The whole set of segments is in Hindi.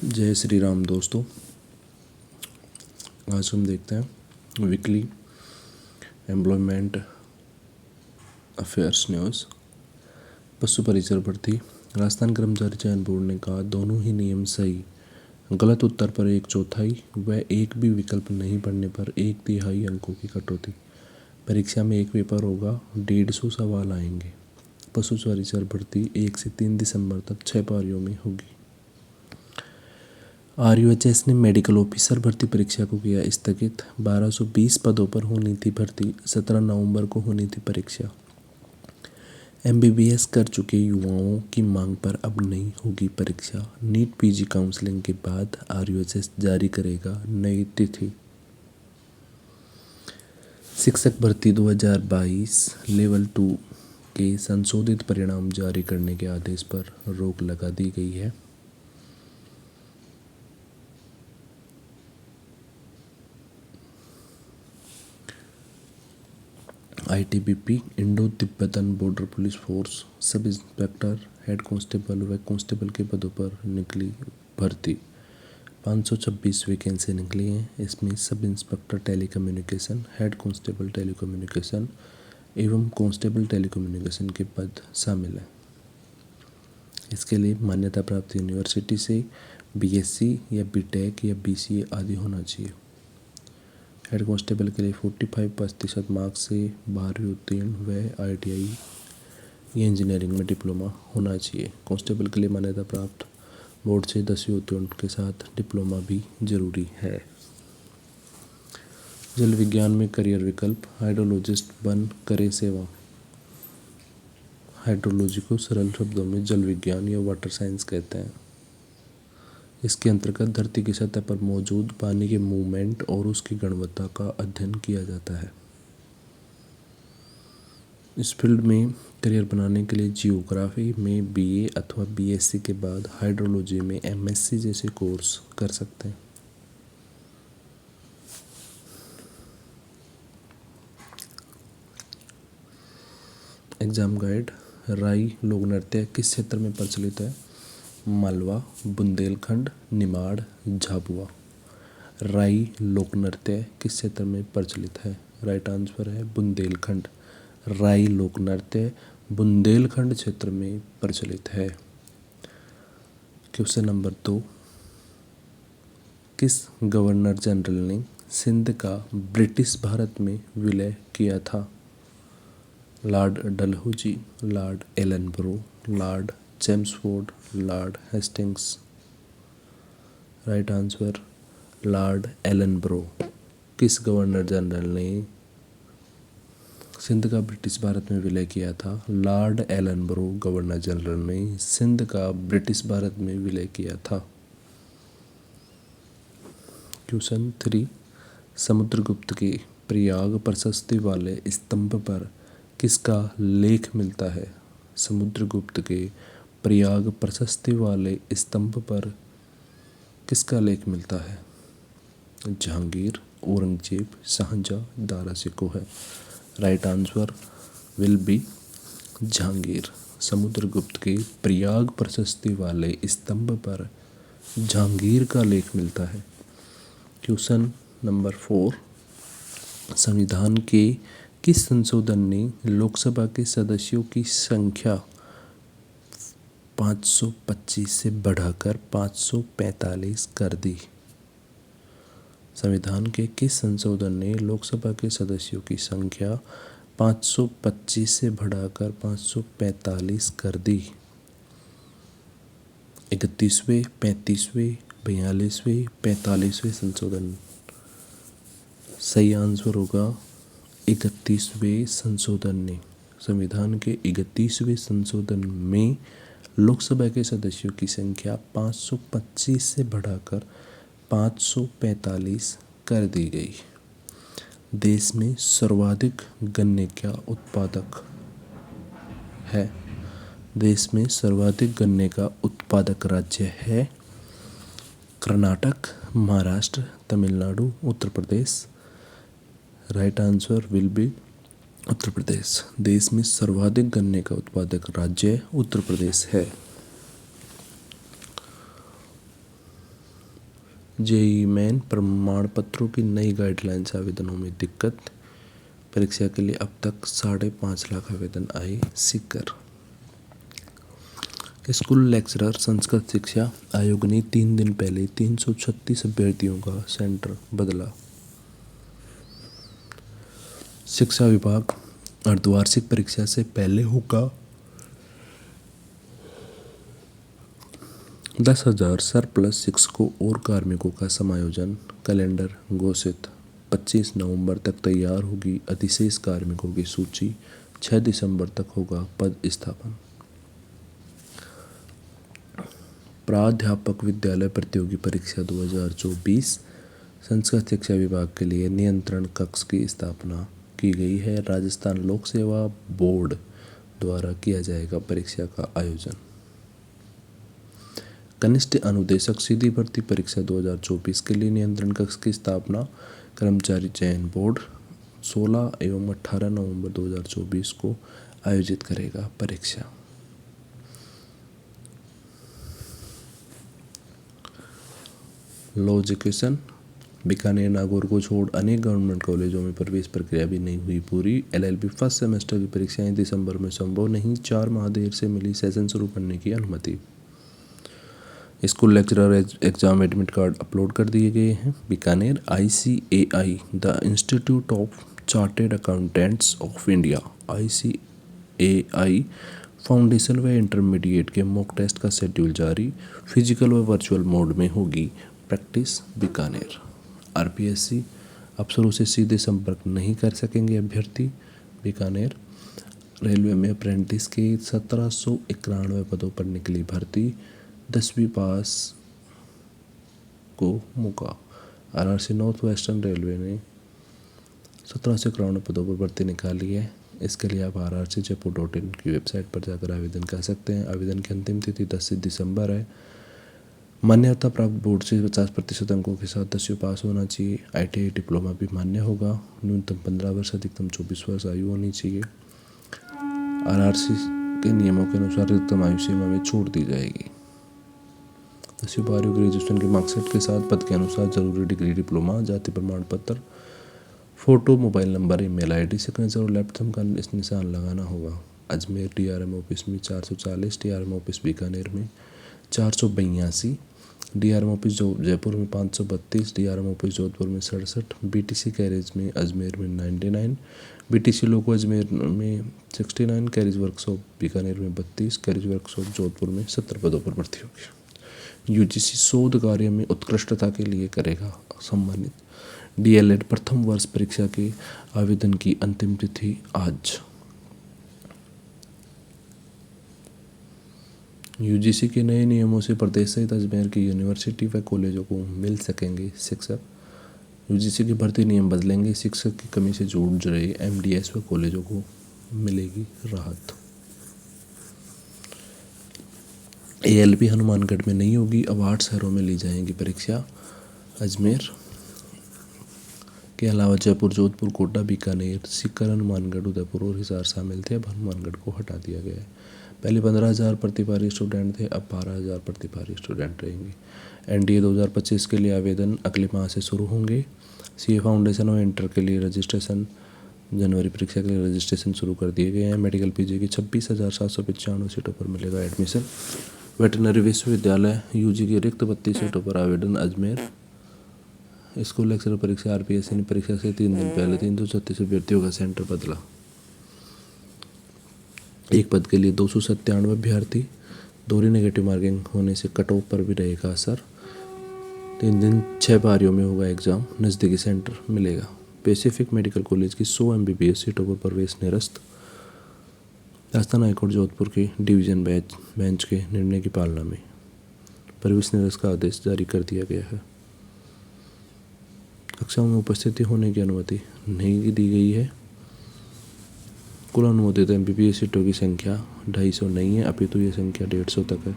जय श्री राम दोस्तों। आज हम देखते हैं वीकली एम्प्लॉयमेंट अफेयर्स न्यूज़। पशु परिचर भर्ती। राजस्थान कर्मचारी चयन बोर्ड ने कहा दोनों ही नियम सही। गलत उत्तर पर 1/4 व एक भी विकल्प नहीं पढ़ने पर 1/3 अंकों की कटौती। परीक्षा में एक पेपर होगा, 150 सवाल आएंगे। पशु परिचर भर्ती 1 से 3 दिसंबर तक 6 पारियों में होगी। RUHS ने मेडिकल ऑफिसर भर्ती परीक्षा को किया स्थगित। 1220 पदों पर होनी थी भर्ती, 17 नवंबर को होनी थी परीक्षा। MBBS कर चुके युवाओं की मांग पर अब नहीं होगी परीक्षा। नीट PG काउंसलिंग के बाद RUHS जारी करेगा नई तिथि। शिक्षक भर्ती 2022 लेवल 2 के संशोधित परिणाम जारी करने के आदेश पर रोक लगा दी गई है। ITBP Indo Tibetan border police force sub inspector, head constable व कांस्टेबल के पदों पर निकली भर्ती। 526 वैकेंसी निकली हैं। इसमें sub inspector telecommunication, head constable telecommunication एवं कांस्टेबल टेलीकम्युनिकेशन के पद शामिल हैं। इसके लिए मान्यता प्राप्त यूनिवर्सिटी से BSc या BTech या BCA आदि होना चाहिए। हेड कांस्टेबल के लिए 45% मार्क्स से 12वीं उत्तीर्ण व ITI या इंजीनियरिंग में डिप्लोमा होना चाहिए। कांस्टेबल के लिए मान्यता प्राप्त बोर्ड से 10वीं उत्तीर्ण के साथ डिप्लोमा भी जरूरी है। जल विज्ञान में करियर विकल्प। हाइड्रोलॉजिस्ट बन करे सेवा। हाइड्रोलॉजी को सरल शब्दों में जल विज्ञान या वाटर साइंस कहते हैं। इसके अंतर्गत धरती की सतह पर मौजूद पानी के मूवमेंट और उसकी गुणवत्ता का अध्ययन किया जाता है। इस फील्ड में करियर बनाने के लिए जियोग्राफी में BA अथवा BSc के बाद हाइड्रोलॉजी में MSc जैसे कोर्स कर सकते हैं। Exam guide. राई लोक नृत्य किस क्षेत्र में प्रचलित है? मालवा, बुंदेलखंड, निमाड़, झाबुआ। राई लोक नृत्य किस क्षेत्र में प्रचलित है? राइट आंसर है बुंदेलखंड। राई लोक नृत्य बुंदेलखंड क्षेत्र में प्रचलित है। Question number 2। किस गवर्नर जनरल ने सिंध का ब्रिटिश भारत में विलय किया था? Lord Dalhousie, Lord Ellenborough, Lord Chelmsford, Lord Hastings. Right answer Lord Ellenborough. किस गवर्नर जनरल ने सिंध का ब्रिटिश भारत में विलय किया था? लॉर्ड एलनब्रो गवर्नर जनरल ने सिंध का ब्रिटिश भारत में विलय किया था। क्वेश्चन 3। समुद्रगुप्त के प्रयाग प्रशस्ति वाले स्तंभ पर किसका लेख मिलता है? समुद्रगुप्त के प्रयाग प्रशस्ति वाले स्तंभ पर किसका लेख मिलता है? जहांगीर, औरंगजेब, शाहजहां, दारा शिकोह है। Right answer will be Jahangir. Samudragupta के प्रयाग प्रशस्ति वाले स्तंभ पर जहांगीर का लेख मिलता है। Question number 4। संविधान के किस संशोधन ने लोकसभा के सदस्यों की संख्या 525 से बढ़ाकर 545 कर दी? संविधान के किस संशोधन ने लोकसभा के सदस्यों की संख्या 525 से बढ़ाकर 545 कर दी? 31वें, 35वें, 42वें, 45वें संशोधन। सही आंसर होगा 31वें संशोधन ने। संविधान के 31वें संशोधन में लोकसभा के सदस्यों की संख्या 525 से बढ़ाकर 545 कर दी गई। देश में सर्वाधिक गन्ने का उत्पादक है? देश में सर्वाधिक गन्ने का उत्पादक राज्य है Karnataka, Maharashtra, Tamil Nadu, Uttar Pradesh. Right answer will be Uttar Pradesh. देश में सर्वाधिक गन्ने का उत्पादक राज्य उत्तर प्रदेश है। जेईई मेन प्रमाण पत्रों की नई गाइडलाइंस आवेदनों में दिक्कत। परीक्षा के लिए अब तक 5.5 लाख आवेदन आए। सीकर स्कूल लेक्चरर संस्कृत शिक्षा आयोग ने 3 दिन पहले 336 अभ्यर्थियों का सेंटर बदला। शिक्षा विभाग अर्धवार्षिक परीक्षा से पहले होगा 10,000 सरप्लस शिक्षकों और कार्मिकों का समायोजन। कैलेंडर घोषित। 25 नवंबर तक तैयार होगी अधिशेष कार्मिकों की सूची। 6 दिसंबर तक होगा पद स्थापन। प्राध्यापक विद्यालय प्रतियोगी परीक्षा 2024 संस्कृत शिक्षा विभाग के लिए नियंत्रण कक्ष की स्थापना की गई है। राजस्थान लोक सेवा बोर्ड द्वारा किया जाएगा परीक्षा का आयोजन। कनिष्ठ अनुदेशक सीधी भर्ती परीक्षा 2024 के लिए नियंत्रण कक्ष की स्थापना। कर्मचारी चयन बोर्ड 16 एवं 18 नवंबर 2024 को आयोजित करेगा परीक्षा। लॉ एजुकेशन बीकानेर नागौर को छोड़ अनेक गवर्नमेंट कॉलेजों में प्रवेश प्रक्रिया भी नहीं हुई पूरी। एलएलबी फर्स्ट सेमेस्टर की परीक्षाएं दिसंबर में संभव नहीं। 4 माह देर से मिली सेशन शुरू करने की अनुमति। School lecturer exam admit card upload कर दिए गए हैं। Bikaner ICAI the institute of chartered accountants of India ICAI foundation व इंटरमीडिएट के मॉक टेस्ट का शेड्यूल जारी। फिजिकल व वर्चुअल मोड में होगी प्रैक्टिस। बीकानेर RPSC अफसरों से सीधे संपर्क नहीं कर सकेंगे अभ्यर्थी। बीकानेर रेलवे में अप्रेंटिस के 1791 पदों पर निकली भर्ती। 10वीं पास को मौका। RRC नॉर्थ वेस्टर्न रेलवे ने 1791 पदों पर भर्ती निकाली है। इसके लिए आप rrcjaipur.in की वेबसाइट पर जाकर आवेदन कर सकते हैं। आवेदन की अंतिम तिथि 10 दिसंबर है। मान्यता प्राप्त बोर्ड से 50% अंकों के साथ 10वीं पास होना चाहिए। ITI डिप्लोमा भी मान्य होगा। न्यूनतम 15 वर्ष अधिकतम 24 वर्ष आयु होनी चाहिए। RRC के नियमों के अनुसार अधिकतम आयु सीमा में छूट दी जाएगी। 10वीं 12वीं ग्रेजुएशन की मार्कशीट के साथ पद के अनुसार जरूरी डिग्री डिप्लोमा जाति प्रमाण पत्र photo mobile number email ID signature और लेफ्ट थंब का निशान लगाना होगा। अजमेर DRM ऑफिस में 440, DRM ऑफिस बीकानेर में 482, DRM ऑफिस जयपुर में 532, DRM ऑफिस जोधपुर में 67, BTC कैरेज में अजमेर में 99, BTC लोको अजमेर में 69, कैरेज वर्कशॉप बीकानेर में 32, कैरेज वर्कशॉप जोधपुर में 70 पदों पर भर्ती होगी। UGC शोध कार्य में उत्कृष्टता के लिए करेगा सम्मानित। DLED प्रथम वर्ष परीक्षा के आवेदन की अंतिम तिथि आज। UGC के नए नियमों से प्रदेश सहित अजमेर की यूनिवर्सिटी व कॉलेजों को मिल सकेंगे शिक्षक। UGC के भर्ती नियम बदलेंगे। शिक्षक की कमी से जूझ रहे MDS व कॉलेजों को मिलेगी राहत। ALP हनुमानगढ़ में नहीं होगी। अब 8 शहरों में ली जाएंगी परीक्षा। अजमेर के अलावा जयपुर, जोधपुर, कोटा, बीकानेर, सीकर, हनुमानगढ़, उदयपुर और हिसार शामिल थे। अब हनुमानगढ़ को हटा दिया गया है। पहले 15,000 प्रतिभागी स्टूडेंट थे, अब 12,000 प्रतिभागी स्टूडेंट रहेंगे। NDA 2025 के लिए आवेदन अगले माह से शुरू होंगे। CA फाउंडेशन और इंटर के लिए रजिस्ट्रेशन जनवरी परीक्षा के लिए रजिस्ट्रेशन शुरू कर दिए गए हैं। मेडिकल PG की 26,795 सीटों पर मिलेगा एडमिशन। वेटरनरी विश्वविद्यालय UG की रिक्त 32 सीटों पर आवेदन। अजमेर स्कूल लेक्चरर परीक्षा RPSC ने परीक्षा से 3 दिन पहले 336 अभ्यर्थियों का सेंटर बदला। एक पद के लिए 297 अभ्यर्थी। दोहरी नेगेटिव मार्किंग होने से कट ऑफ पर भी रहेगा असर। 3 दिन 6 पारियों में होगा एग्जाम। नज़दीकी सेंटर मिलेगा। पैसिफिक मेडिकल कॉलेज की 100 MBBS सीटों पर प्रवेश निरस्त। राजस्थान हाईकोर्ट जोधपुर के डिवीजन बेंच के निर्णय की पालना में प्रवेश निरस्त का आदेश जारी कर दिया गया है। कक्षाओं में उपस्थिति होने की अनुमति नहीं दी गई है। कुल अनुमोदित MBBS सीटों की संख्या 250 नहीं है, अपितु ये संख्या 150 तक है।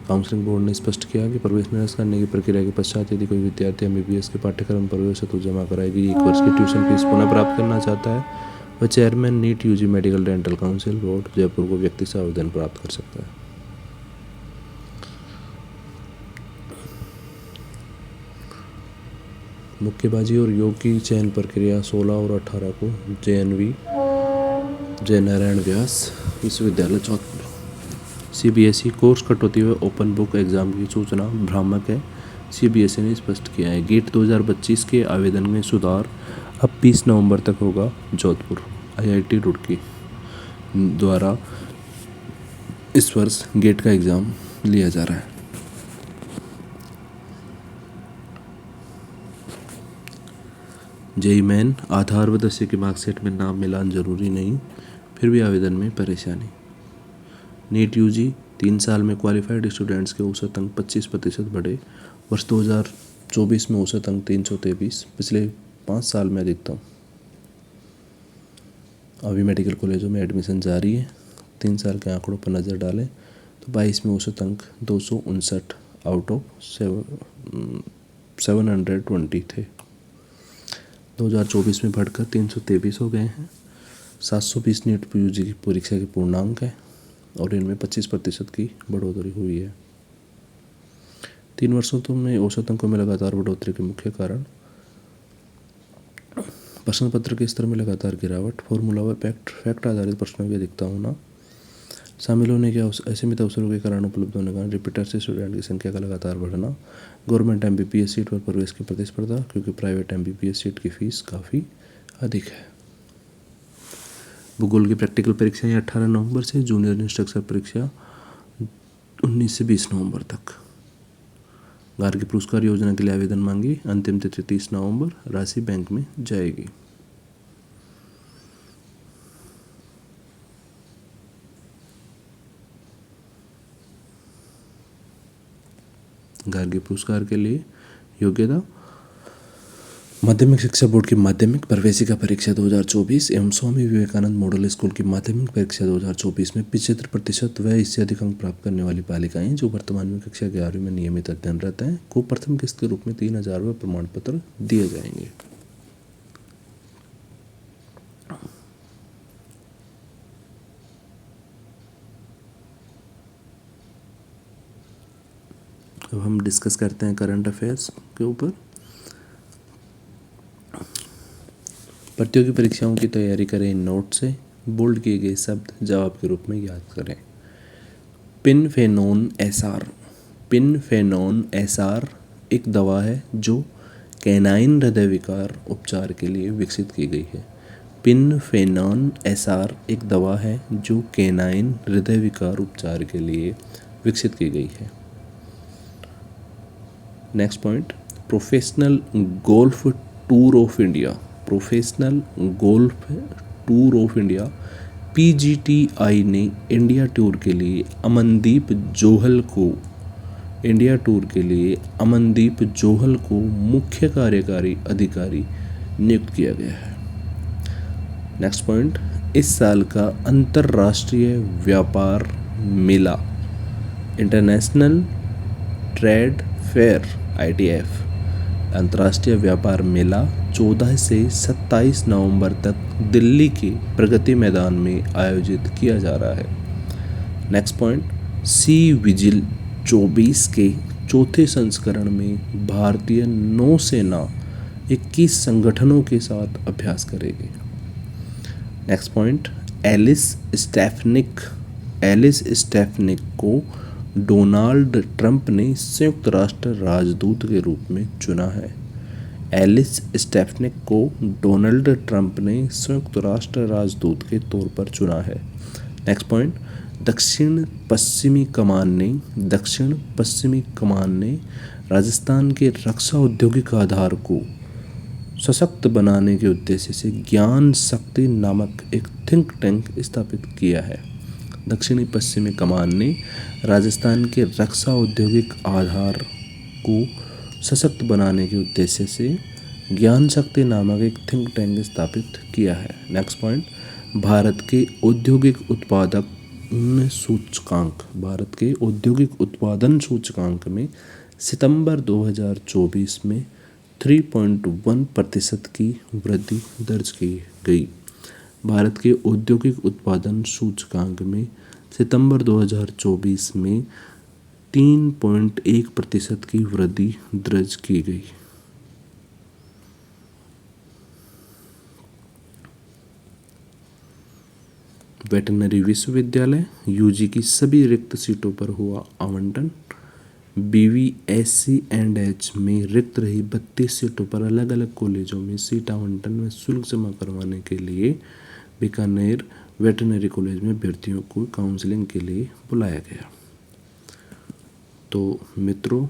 काउंसलिंग बोर्ड ने स्पष्ट किया कि प्रवेश निरस्त करने की प्रक्रिया के पश्चात यदि कोई विद्यार्थी MBBS के पाठ्यक्रम प्रवेश हेतु जमा कराएगी 1 वर्ष की ट्यूशन फीस पुनः प्राप्त करना चाहता है, वह chairman NEET UG medical dental council board Jaipur को व्यक्ति से आवेदन प्राप्त कर सकता है। मुक्केबाजी और योग की चयन प्रक्रिया 16 और 18 को JNV जय नारायण व्यास विश्वविद्यालय जोधपुर। CBSE कोर्स कटौती व ओपन बुक एग्जाम की सूचना भ्रामक है, CBSE ने स्पष्ट किया है। गेट 2025 के आवेदन में सुधार अब 20 नवंबर तक होगा। जोधपुर IIT रुड़की द्वारा इस वर्ष गेट का एग्ज़ाम लिया जा रहा है। JEE मेन आधार व 10वीं की मार्कशीट में नाम मिलान जरूरी नहीं, फिर भी आवेदन में परेशानी। नीट UG 3 साल में क्वालिफाइड स्टूडेंट्स के औसत अंक 25% बढ़े। वर्ष 2024 में औसत अंक 323, पिछले 5 साल में अधिकतम। अभी मेडिकल कॉलेजों में एडमिशन जारी है। 3 साल के आंकड़ों पर नज़र डालें तो 22 में औसत अंक 259 आउट ऑफ 720 थे। 2024 में बढ़कर 323 हो गए हैं। 720 नीट UG की परीक्षा के पूर्णांक है और इनमें 25% की बढ़ोतरी हुई है। 3 वर्षों में औसत अंकों में लगातार बढ़ोतरी के मुख्य कारण प्रश्न पत्र के स्तर में लगातार गिरावट, फॉर्मूला व फैक्ट आधारित प्रश्नों की अधिकता होना, शामिल होने के असीमित अवसरों के कारण उपलब्ध होने के कारण रिपीटर से स्टूडेंट की संख्या का लगातार बढ़ना, गवर्नमेंट MBBS सीट पर प्रवेश की प्रतिस्पर्धा क्योंकि प्राइवेट MBBS सीट की फीस काफ़ी अधिक है। भूगोल की प्रैक्टिकल परीक्षाएं 18 नवंबर से, जूनियर इंस्ट्रक्टर परीक्षा 19 से 20 नवंबर तक। गार्गी पुरस्कार योजना के लिए आवेदन मांगी, अंतिम तिथि 30 नवंबर, राशि बैंक में जाएगी। गार्गी पुरस्कार के लिए योग्यता माध्यमिक शिक्षा बोर्ड की माध्यमिक प्रवेशिका परीक्षा 2024 एवं स्वामी विवेकानंद मॉडल स्कूल की माध्यमिक परीक्षा 2024 में 75% व इससे अधिक अंक प्राप्त करने वाली बालिकाएं जो वर्तमान में कक्षा 11वीं में नियमित अध्ययनरत हैं को प्रथम किस्त के रूप में 3000 व प्रमाण पत्र दिए जाएंगे। अब हम डिस्कस करते हैं करंट अफेयर्स के ऊपर। प्रतियोगी परीक्षाओं की तैयारी करें इन नोट से, बोल्ड किए गए शब्द जवाब के रूप में याद करें। पिनफेनोन एसआर एक दवा है जो कैनाइन हृदय विकार उपचार के लिए विकसित की गई है। पिनफेनोन एसआर एक दवा है जो कैनाइन हृदय विकार उपचार के लिए विकसित की गई है। Next point, professional golf tour of India PGTI ने इंडिया टूर के लिए अमनदीप जोहल को मुख्य कार्यकारी अधिकारी नियुक्त किया गया है। नेक्स्ट पॉइंट, इस साल का अंतर्राष्ट्रीय व्यापार मेला इंटरनेशनल ट्रेड फेयर ITF अंतर्राष्ट्रीय व्यापार मेला 14 से 27 नवंबर तक दिल्ली के प्रगति मैदान में आयोजित किया जा रहा है। नेक्स्ट पॉइंट, सी विजिल 24 के चौथे संस्करण में भारतीय नौसेना 21 संगठनों के साथ अभ्यास करेगी। नेक्स्ट पॉइंट, एलिस स्टेफनिक को डोनाल्ड ट्रंप ने संयुक्त राष्ट्र राजदूत के रूप में चुना है। एलिस स्टेफनिक को डोनाल्ड ट्रंप ने संयुक्त राष्ट्र राजदूत के तौर पर चुना है। नेक्स्ट पॉइंट, दक्षिण पश्चिमी कमान ने राजस्थान के रक्षा औद्योगिक आधार को सशक्त बनाने के उद्देश्य से ज्ञान शक्ति नामक एक थिंक टैंक स्थापित किया है। दक्षिणी पश्चिमी कमान ने राजस्थान के रक्षा औद्योगिक आधार को सशक्त बनाने के उद्देश्य से ज्ञान शक्ति नामक एक थिंक टैंक स्थापित किया है। नेक्स्ट पॉइंट, भारत के औद्योगिक उत्पादन सूचकांक में सितंबर 2024 में 3.1% की वृद्धि दर्ज की गई। भारत के औद्योगिक उत्पादन सूचकांक में सितंबर 2024 में 3.1% की वृद्धि दर्ज की गई। वेटरनरी विश्वविद्यालय यूजी की सभी रिक्त सीटों पर हुआ आवंटन। BVSC&H में रिक्त रही 32 सीटों पर अलग अलग कॉलेजों में सीट आवंटन में शुल्क जमा करवाने के लिए बीकानेर वेटरनरी कॉलेज में भर्तियों को काउंसलिंग के लिए बुलाया गया। तो मित्रों,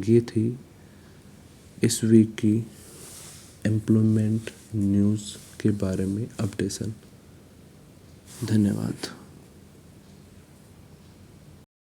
ये थी इस वीक की एम्प्लॉयमेंट न्यूज़ के बारे में अपडेशन। धन्यवाद।